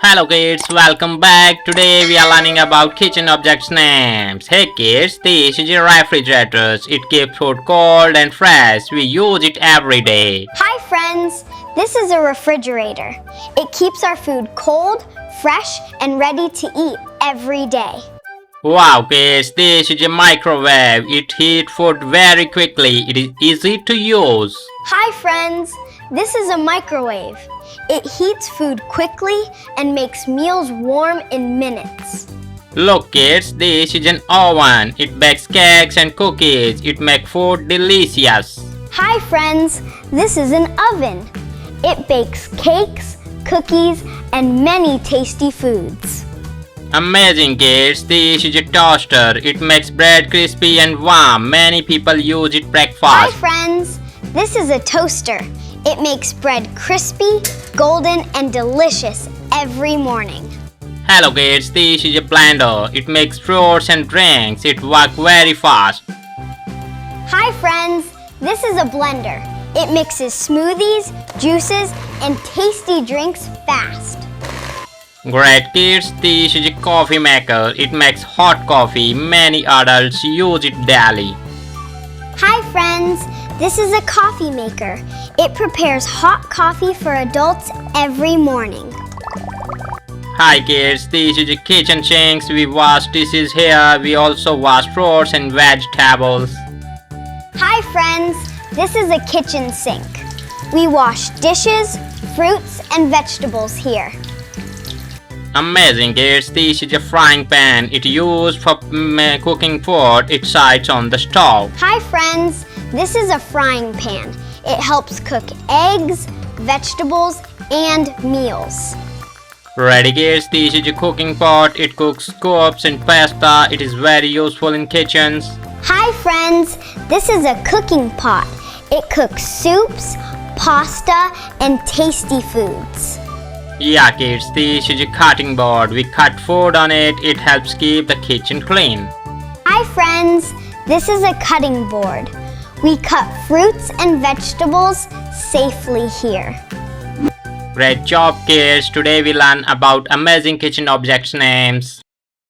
Hello kids, welcome back. Today we are learning about kitchen objects names. Hey kids, this is a refrigerator. It keeps food cold and fresh. We use it every day. Hi friends, this is a refrigerator. It keeps our food cold, fresh, and ready to eat every day. Wow kids, this is a microwave. It heats food very quickly. It is easy to use. Hi friends, this is a microwave. It heats food quickly and makes meals warm in minutes. Look kids, this is an oven. It bakes cakes and cookies. It makes food delicious. Hi friends, this is an oven. It bakes cakes, cookies, and many tasty foods. Amazing kids, this is a toaster. It makes bread crispy and warm. Many people use it breakfast. Hi friends, this is a toaster. It makes bread crispy, golden, and delicious every morning. Hello kids, this is a blender. It makes fruits and drinks. It works very fast. Hi friends, this is a blender. It mixes smoothies, juices, and tasty drinks fast. Great kids, this is a coffee maker. It makes hot coffee. Many adults use it daily. Hi friends, this is a coffee maker. It prepares hot coffee for adults every morning. Hi kids, this is a kitchen sink. We wash dishes here. We also wash fruits and vegetables. Hi friends, this is a kitchen sink. We wash dishes, fruits, and vegetables here. Amazing kids, this is a frying pan. It used for cooking food. It sits on the stove. Hi friends, this is a frying pan. It helps cook eggs, vegetables, and meals. Ready kids, this is a cooking pot. It cooks soups and pasta. It is very useful in kitchens. Hi friends, this is a cooking pot. It cooks soups, pasta, and tasty foods. Yeah kids, this is a cutting board. We cut food on it. It helps keep the kitchen clean. Hi friends, this is a cutting board. We cut fruits and vegetables safely here. Great job kids. Today we learn about amazing kitchen objects names.